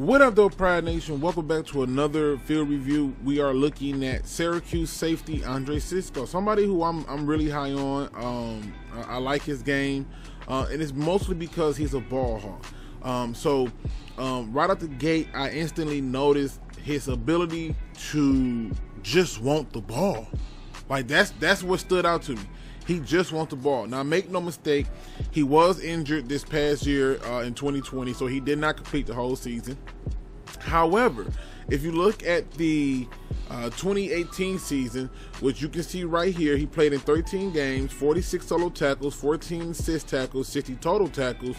What up, though, Pride Nation? Welcome back to another field review. We are looking at Syracuse safety Cisco, somebody who I'm really high on. I like his game, and it's mostly because he's a ball hawk. Right out the gate, I instantly noticed his ability to just want the ball. Like that's what stood out to me. He just wants the ball. Now, make no mistake, he was injured this past year in 2020, so he did not complete the whole season. However, if you look at the 2018 season, which you can see right here, he played in 13 games, 46 solo tackles, 14 assist tackles, 60 total tackles,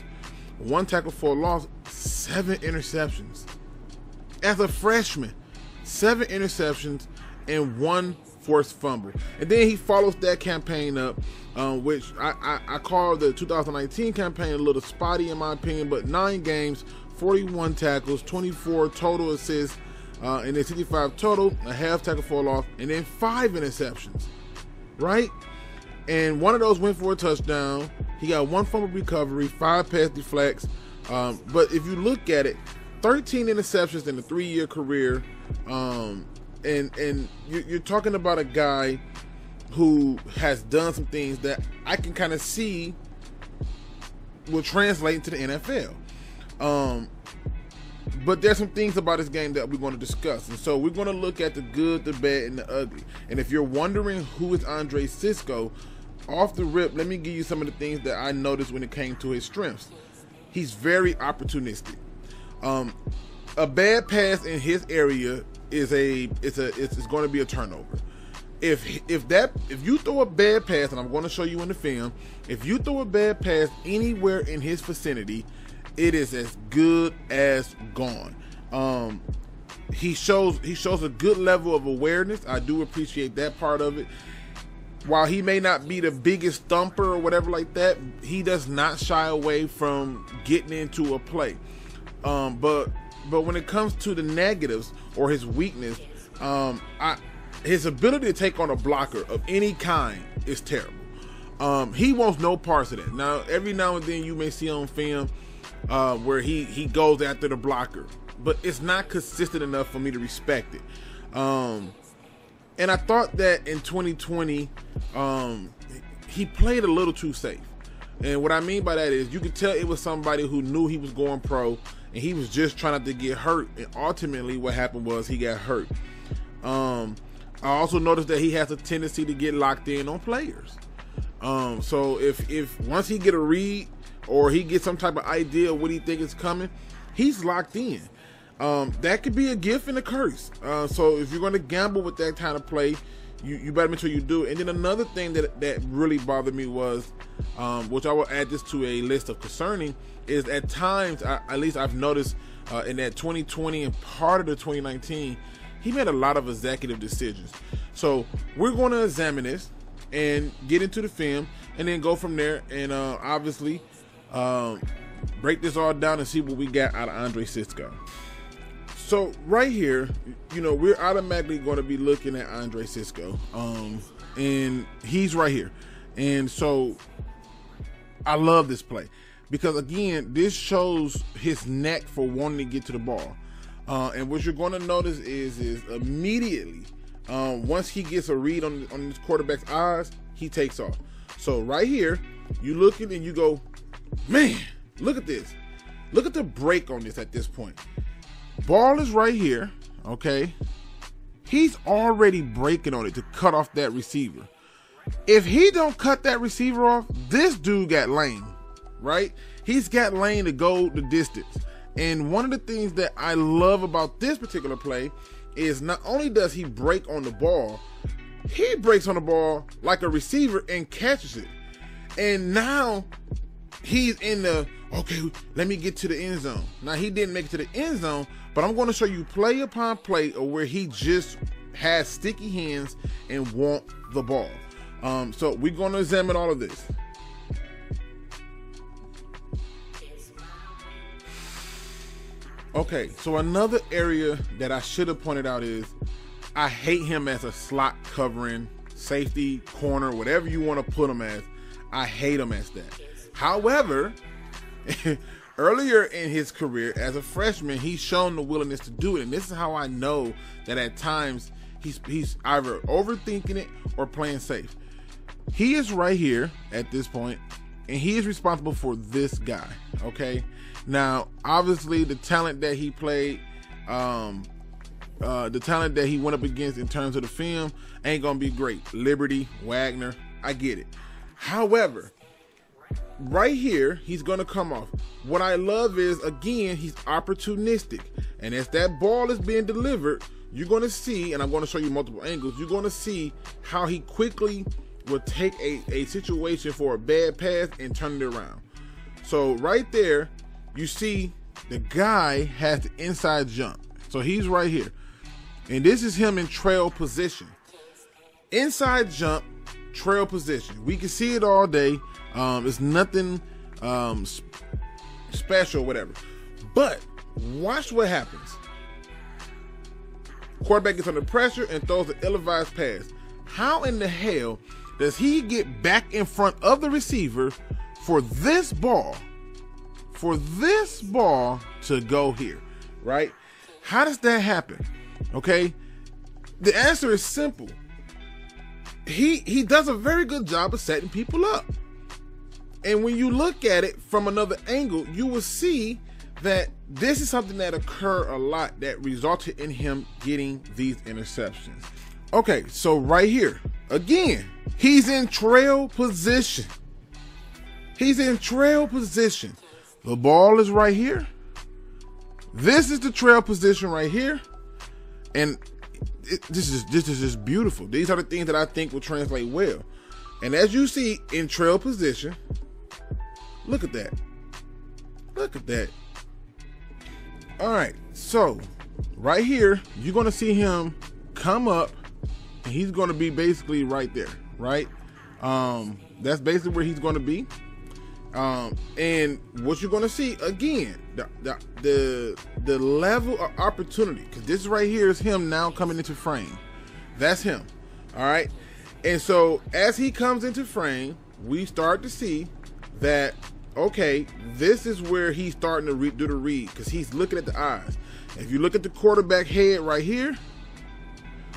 1 tackle for a loss, 7 interceptions. As a freshman, 7 interceptions and 1 forced fumble. And then he follows that campaign up, which I call the 2019 campaign a little spotty in my opinion, but 9 games, 41 tackles, 24 total assists, and then 65 total, a half tackle for a loss, and then 5 interceptions, right? And 1 of those went for a touchdown. He got 1 fumble recovery, 5 pass deflects. But if you look at it, 13 interceptions in a 3-year career, and you're talking about a guy who has done some things that I can kind of see will translate into the NFL. But there's some things about his game that we're going to discuss. And so we're going to look at the good, the bad, and the ugly. And if you're wondering who is Cisco, off the rip, let me give you some of the things that I noticed when it came to his strengths. He's very opportunistic. A bad pass in his area it's going to be a turnover. If you throw a bad pass, and I'm going to show you in the film, if you throw a bad pass anywhere in his vicinity, it is as good as gone. He shows a good level of awareness. I do appreciate that part of it. While he may not be the biggest thumper or whatever like that, he does not shy away from getting into a play. But when it comes to the negatives or his weakness, his ability to take on a blocker of any kind is terrible. He wants no parts of that. Now, every now and then you may see on film where he goes after the blocker, but it's not consistent enough for me to respect it. And I thought that in 2020, he played a little too safe. And what I mean by that is you could tell it was somebody who knew he was going pro, and he was just trying not to get hurt. And ultimately what happened was he got hurt. I also noticed that he has a tendency to get locked in on players. So if once he get a read or he gets some type of idea of what he thinks is coming, he's locked in. That could be a gift and a curse. So if you're going to gamble with that kind of play, you better make sure you do it. And then another thing that really bothered me was, which I will add this to a list of concerning, is at times, at least I've noticed in that 2020 and part of the 2019, he made a lot of executive decisions. So we're going to examine this and get into the film and then go from there and obviously break this all down and see what we got out of Cisco. So right here, we're automatically going to be looking at Cisco, and he's right here. And so I love this play because, again, this shows his knack for wanting to get to the ball. And what you're going to notice is immediately, once he gets a read on this quarterback's eyes, he takes off. So right here, you look at it and you go, man, look at this. Look at the break on this at this point. Ball is right here, okay? He's already breaking on it to cut off that receiver. If he don't cut that receiver off, this dude got lane, right? He's got lane to go the distance. And one of the things that I love about this particular play is not only does he break on the ball, he breaks on the ball like a receiver and catches it. And now he's in the, okay, let me get to the end zone. Now, he didn't make it to the end zone, but I'm going to show you play upon play of where he just has sticky hands and want the ball. So we're going to examine all of this. Okay, so another area that I should have pointed out is I hate him as a slot covering, safety, corner, whatever you want to put him as. I hate him as that. However, Earlier in his career as a freshman, he's shown the willingness to do it, and this is how I know that at times he's either overthinking it or playing safe. He is right here at this point, and he is responsible for this guy. Okay, now obviously the talent that he played, the talent that he went up against in terms of the film ain't gonna be great. Liberty, Wagner, I get it. However, right here, he's going to come off. What I love is, again, he's opportunistic. And as that ball is being delivered, you're going to see, and I'm going to show you multiple angles, you're going to see how he quickly will take a situation for a bad pass and turn it around. So right there, you see the guy has the inside jump. So he's right here. And this is him in trail position. Inside jump, trail position. We can see it all day. It's nothing special, whatever. But watch what happens. Quarterback gets under pressure and throws an ill-advised pass. How in the hell does he get back in front of the receiver for this ball to go here, right? How does that happen? Okay, the answer is simple. He does a very good job of setting people up. And when you look at it from another angle, you will see that this is something that occurred a lot that resulted in him getting these interceptions. Okay, so right here, again, he's in trail position. He's in trail position. The ball is right here. This is the trail position right here. And this is just beautiful. These are the things that I think will translate well. And as you see in trail position, look at that. Look at that. All right, so right here, you're going to see him come up, and he's going to be basically right there, right? That's basically where he's going to be. And what you're going to see, again, the level of opportunity, because this right here is him now coming into frame. That's him. All right. And so as he comes into frame, we start to see that, okay, this is where he's starting to do the read, because he's looking at the eyes. If you look at the quarterback head right here,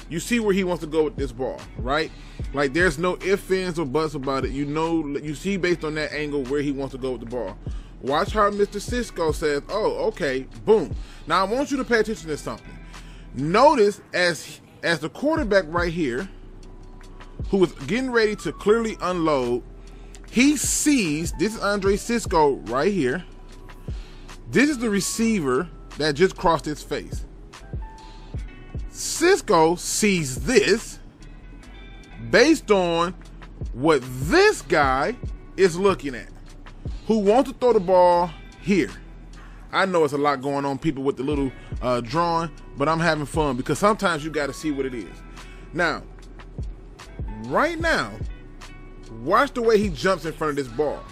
you see where he wants to go with this ball, right? Like, there's no ifs, ands, or buts about it. You know, you see based on that angle where he wants to go with the ball. Watch how Mr. Cisco says, oh, okay, boom. Now, I want you to pay attention to something. Notice as the quarterback right here, who was getting ready to clearly unload, he sees, this is Andre Cisco right here. This is the receiver that just crossed his face. Cisco sees this based on what this guy is looking at, who wants to throw the ball here. I know it's a lot going on, people, with the little drawing, but I'm having fun because sometimes you got to see what it is. Now, right now, watch the way he jumps in front of this ball.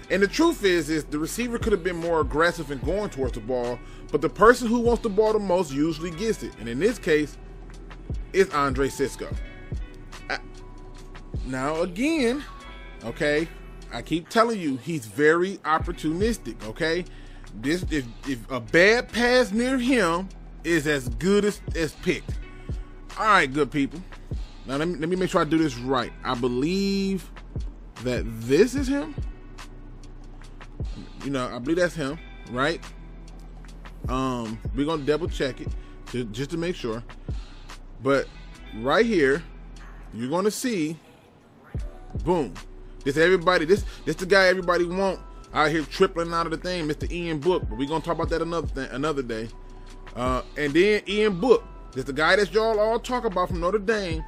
And the truth is the receiver could have been more aggressive in going towards the ball, but the person who wants the ball the most usually gets it. And in this case, it's Andre Cisco. Now again, okay, I keep telling you, he's very opportunistic, okay? This if a bad pass near him is as good as picked. All right, good people. Now let me make sure I do this right. I believe that this is him. You know, I believe that's him, right? We're gonna double check it just to make sure. But right here, you're gonna see, boom. This the guy everybody want out here tripling out of the thing, Mr. Ian Book. But we're gonna talk about that another day. And then Ian Book, this the guy that y'all all talk about from Notre Dame.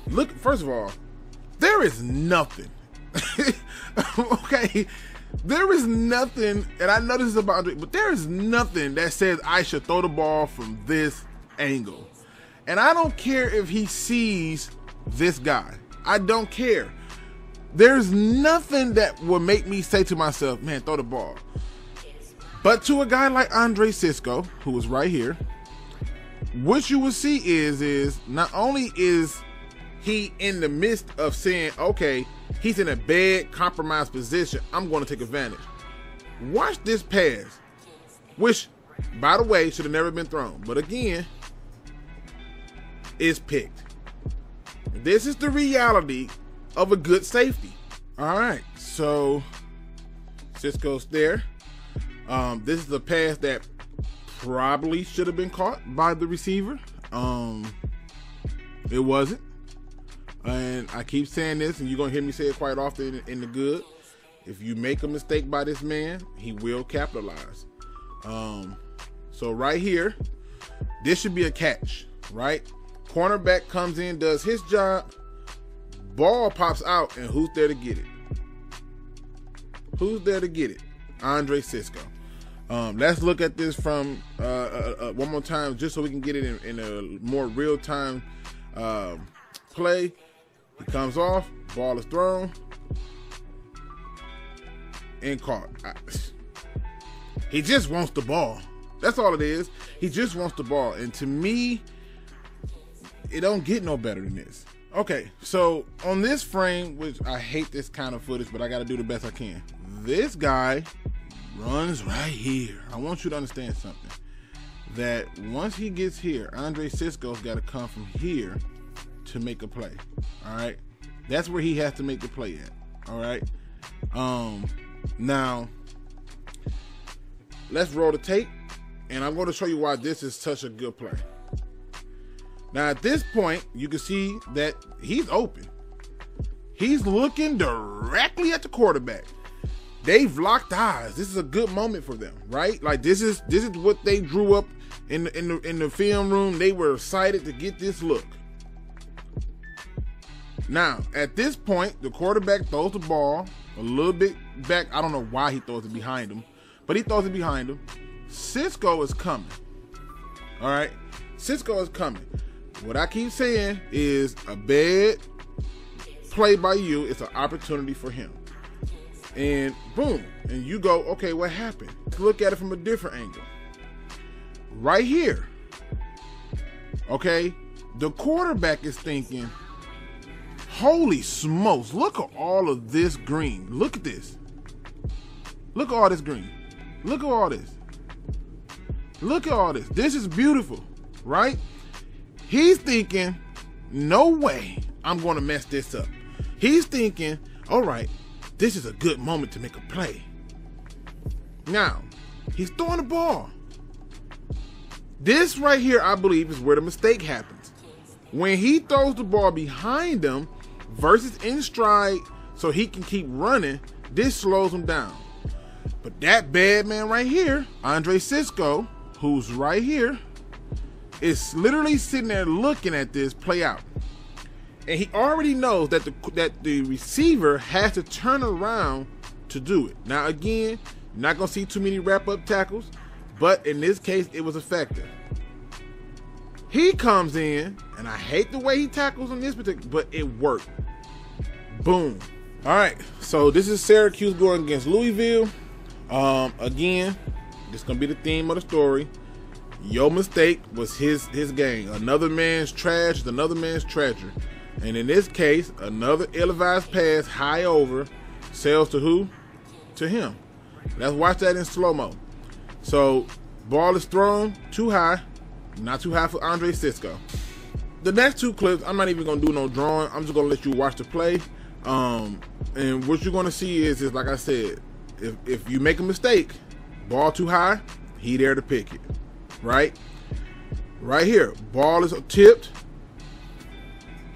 Look, first of all, there is nothing. Okay, there is nothing, and I know this is about Andre, but there is nothing that says I should throw the ball from this angle. And I don't care if he sees this guy. I don't care. There's nothing that will make me say to myself, man, throw the ball. But to a guy like Andre Cisco, who is right here, what you will see is not only is he in the midst of saying, okay, he's in a bad, compromised position, I'm going to take advantage. Watch this pass. which, by the way, should have never been thrown. But again, is picked. This is the reality of a good safety. All right, so Cisco's there. This is a pass that probably should have been caught by the receiver. It wasn't. And I keep saying this, and you're going to hear me say it quite often in the good. If you make a mistake by this man, he will capitalize. So right here, this should be a catch, right? Cornerback comes in, does his job, ball pops out, and who's there to get it? Who's there to get it? Andre Cisco. Let's look at this from one more time, just so we can get it in a more real-time play. He comes off, ball is thrown, and caught. He just wants the ball. That's all it is. He just wants the ball. And to me, it don't get no better than this. Okay, so on this frame, which I hate this kind of footage, but I got to do the best I can. This guy runs right here. I want you to understand something. That once he gets here, Andre Cisco's got to come from here to make a play. All right? That's where he has to make the play at. All right? Now, let's roll the tape, and I'm going to show you why this is such a good play. Now, at this point, you can see that he's open. He's looking directly at the quarterback. They've locked eyes. This is a good moment for them, right? Like this is what they drew up in the film room. They were excited to get this look. Now, at this point, the quarterback throws the ball a little bit back. I don't know why he throws it behind him, but he throws it behind him. Cisco is coming. All right, Cisco is coming. What I keep saying is a bad play by you. It's an opportunity for him. And boom, and you go, okay, what happened? Let's look at it from a different angle. Right here, okay, the quarterback is thinking, holy smokes, look at all of this green. Look at this. Look at all this green. Look at all this. Look at all this. This is beautiful, right? He's thinking, no way I'm going to mess this up. He's thinking, all right, this is a good moment to make a play. Now, he's throwing the ball. This right here, I believe, is where the mistake happens. When he throws the ball behind him versus in stride so he can keep running, this slows him down. But that bad man right here, Andre Cisco, who's right here, is literally sitting there looking at this play out. And he already knows that the receiver has to turn around to do it. Now, again, you're not going to see too many wrap-up tackles, but in this case, it was effective. He comes in, and I hate the way he tackles on this particular, but it worked. Boom. All right, so this is Syracuse going against Louisville. Again, this is going to be the theme of the story. Your mistake was his game. Another man's trash is another man's treasure. And in this case, another ill-advised pass high over sails to who? To him. Let's watch that in slow-mo. So, ball is thrown too high. Not too high for Andre Cisco. The next two clips, I'm not even going to do no drawing. I'm just going to let you watch the play. And what you're going to see is like I said, if you make a mistake, ball too high, he there to pick it. Right? Right here, ball is tipped.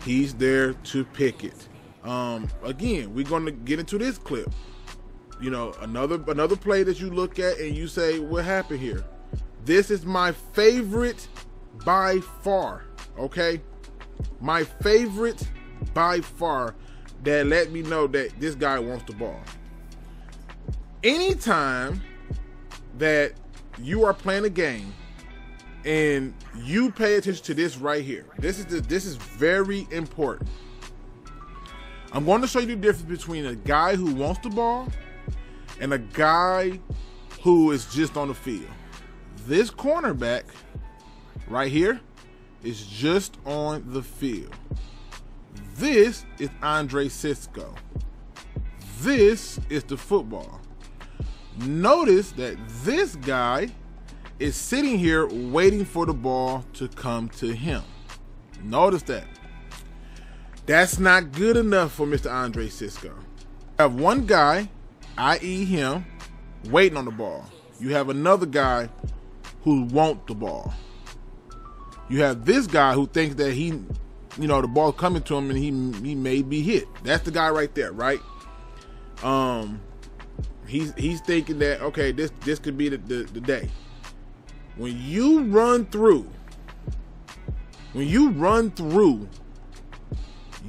He's there to pick it. Again, we're going to get into this clip. You know, another play that you look at and you say, what happened here? This is my favorite by far, okay? My favorite by far that let me know that this guy wants the ball. Anytime that you are playing a game and you pay attention to this right here, this is very important. I'm going to show you the difference between a guy who wants the ball and a guy who is just on the field. This cornerback right here is just on the field. This is Andre Cisco. This is the football. Notice that this guy is sitting here waiting for the ball to come to him. Notice that. That's not good enough for Mr. Andre Cisco. You have one guy, i.e. him, waiting on the ball. You have another guy who wants the ball. You have this guy who thinks that the ball coming to him and he may be hit. That's the guy right there, right? He's thinking that, okay, this could be the day. When you run through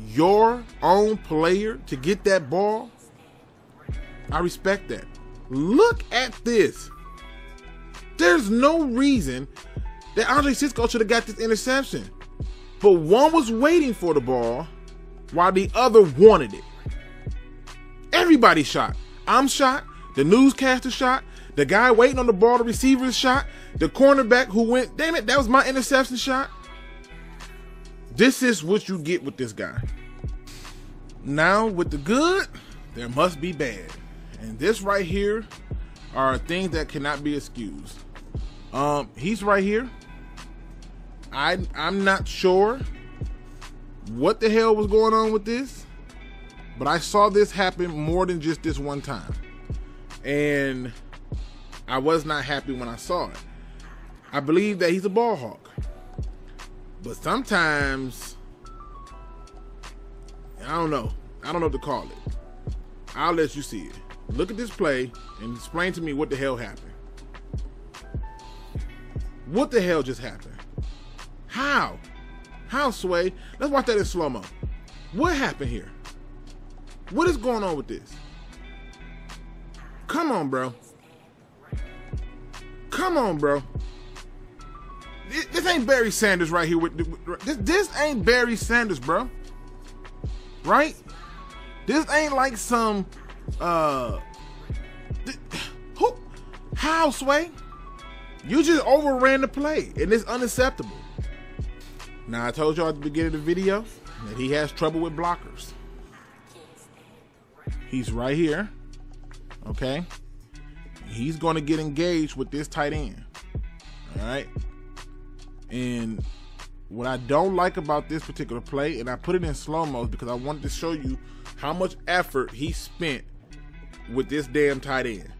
your own player to get that ball, I respect that. Look at this. There's no reason that Andre Cisco should have got this interception. But one was waiting for the ball while the other wanted it. Everybody shot. I'm shot. The newscaster shot. The guy waiting on the ball, the receiver shot. The cornerback who went, damn it, that was my interception shot. This is what you get with this guy. Now, with the good, there must be bad. And this right here are things that cannot be excused. He's right here. I'm not sure what the hell was going on with this, but I saw this happen more than just this one time. And I was not happy when I saw it. I believe that he's a ball hawk. But sometimes, I don't know what to call it. I'll let you see it. Look at this play and explain to me what the hell happened. What the hell just happened? How? How, Sway? Let's watch that in slow-mo. What happened here? What is going on with this? Come on, bro. Come on, bro. This ain't Barry Sanders right here. This ain't Barry Sanders, bro. Right? This ain't like some how, Sway? You just overran the play, and it's unacceptable. Now, I told y'all at the beginning of the video that he has trouble with blockers. He's right here, okay? He's going to get engaged with this tight end, all right? And what I don't like about this particular play, and I put it in slow-mo because I wanted to show you how much effort he spent with this damn tight end.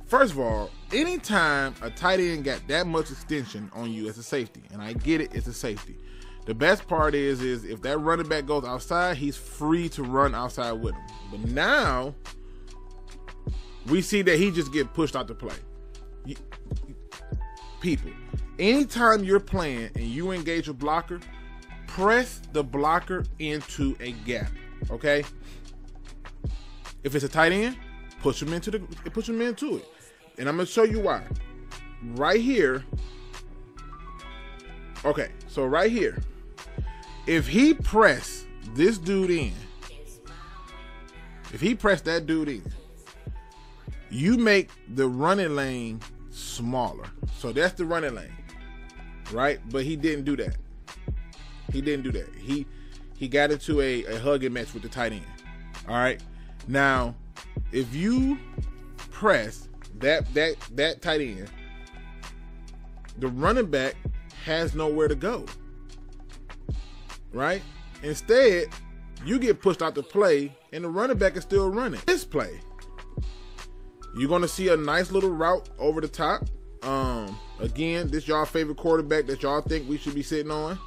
First of all, anytime a tight end got that much extension on you as a safety, and I get it, it's a safety. The best part is if that running back goes outside, he's free to run outside with him. But now, we see that he just get pushed out the play. People, anytime you're playing and you engage a blocker, press the blocker into a gap, okay? If it's a tight end, push him into it. And I'm going to show you why. Right here. Okay, so right here. If he press this dude in, you make the running lane smaller. So that's the running lane, right? But he didn't do that. He got into a hugging match with the tight end. All right. Now, if you press that tight end, the running back has nowhere to go, right? Instead, you get pushed out the play and the running back is still running. This play, you're going to see a nice little route over the top. Again, this y'all favorite quarterback that y'all think we should be sitting on.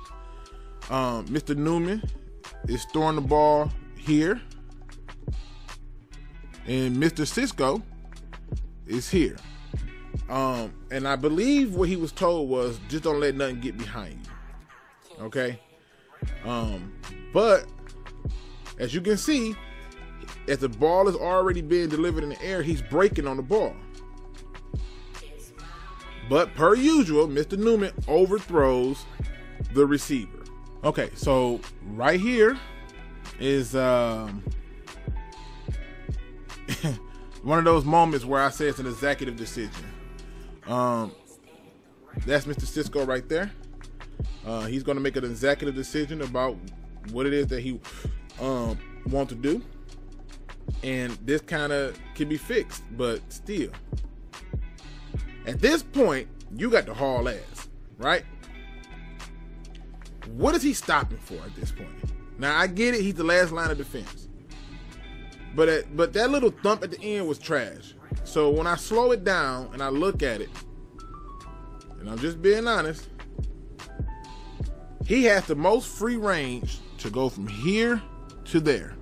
Mr. Newman is throwing the ball here. And Mr. Cisco is here. And I believe what he was told was just don't let nothing get behind you. Okay? But as you can see, as the ball is already being delivered in the air, he's breaking on the ball. But per usual, Mr. Newman overthrows the receiver. Okay, so right here is one of those moments where I say it's an executive decision. That's Mr. Cisco right there. He's going to make an executive decision about what it is that he wants to do. And this kind of can be fixed, but still, At this point, you got to haul ass, right? What is he stopping for at this point? Now, I get it. He's the last line of defense. But that little thump at the end was trash. So when I slow it down and I look at it, and I'm just being honest, he has the most free range to go from here to there.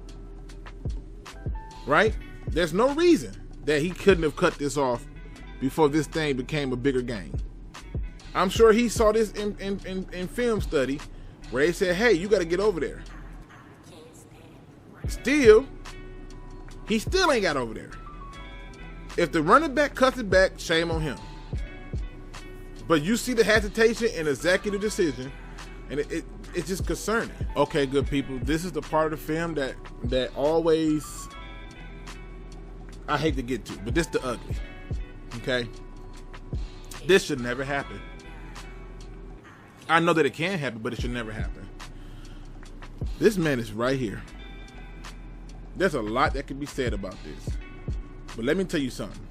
Right? There's no reason that he couldn't have cut this off before this thing became a bigger game. I'm sure he saw this in film study where they said, hey, you got to get over there. Still, he still ain't got over there. If the running back cuts it back, shame on him. But you see the hesitation and executive decision, and it's just concerning. Okay, good people, this is the part of the film that always I hate to get to, but this the ugly. Okay? This should never happen. I know that it can happen, but it should never happen. This man is right here. There's a lot that can be said about this. But let me tell you something.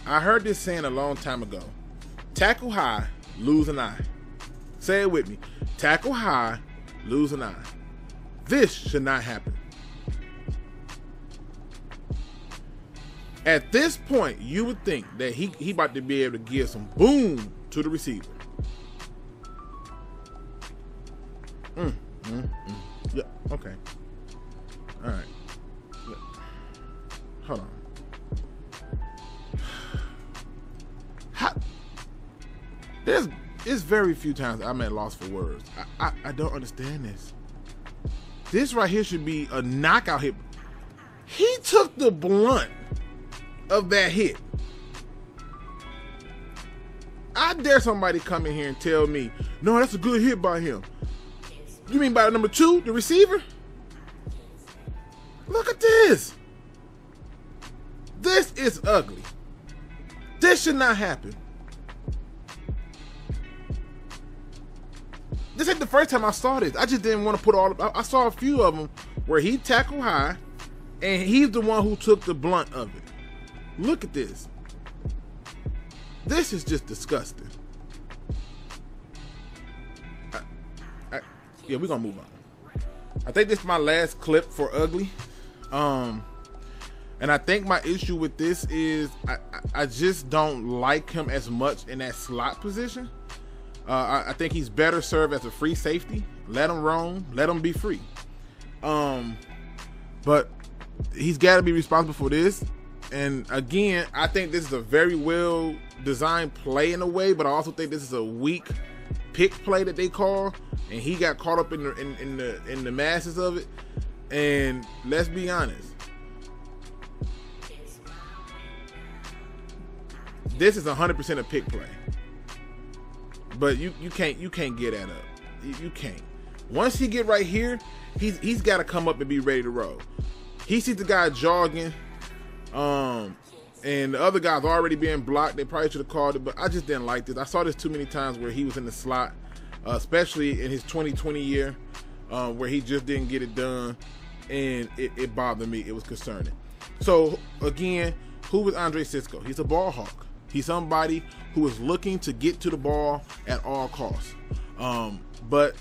I heard this saying a long time ago. Tackle high, lose an eye. Say it with me. Tackle high, lose an eye. This should not happen. At this point, you would think that he about to be able to give some boom to the receiver. Yeah, okay. All right. Yeah. Hold on. There's very few times I'm at loss for words. I don't understand this. This right here should be a knockout hit. He took the blunt of that hit. I dare somebody come in here and tell me, no, that's a good hit by him. You mean by number 2, the receiver? Look at this. This is ugly. This should not happen. This ain't the first time I saw this. I just didn't want to put all. I saw a few of them where he tackled high, and he's the one who took the blunt of it. Look at this. This is just disgusting. Yeah, we're gonna move on. I think this is my last clip for ugly. And I think my issue with this is I just don't like him as much in that slot position. I think he's better served as a free safety. Let him roam. Let him be free. But he's got to be responsible for this. And again, I think this is a very well designed play in a way, but I also think this is a weak pick play that they call, and he got caught up in the masses of it. And let's be honest, this is 100% a pick play. But you can't get that up. You can't. Once he get right here, he's got to come up and be ready to roll. He sees the guy jogging, and the other guy's already being blocked. They probably should have called it, but I just didn't like this. I saw this too many times where he was in the slot, especially in his 2020 year, where he just didn't get it done, and it bothered me. It was concerning. So again, who was Andre Cisco? He's a ball hawk. He's somebody who is looking to get to the ball at all costs. But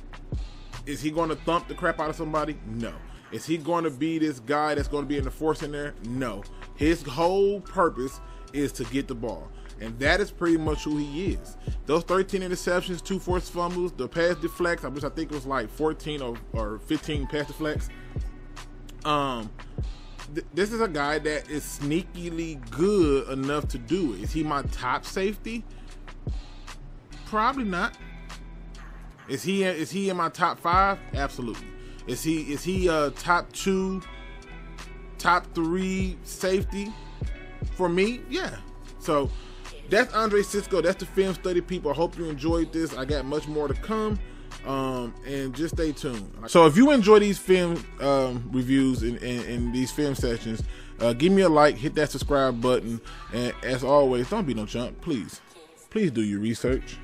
is he going to thump the crap out of somebody? No. Is he going to be this guy that's going to be in the force in there? No. His whole purpose is to get the ball. And that is pretty much who he is. Those 13 interceptions, 2 forced fumbles, the pass deflects, which I think it was like 14 or 15 pass deflects. This is a guy that is sneakily good enough to do it. Is he my top safety? Probably not. Is he in my top 5? Absolutely. Is he a top 2, top 3 safety for me? Yeah. So that's Andre Cisco. That's the film study, people. I hope you enjoyed this. I got much more to come. And just stay tuned. So if you enjoy these film reviews and these film sessions, give me a like, hit that subscribe button, and as always, don't be no chump. Please do your research.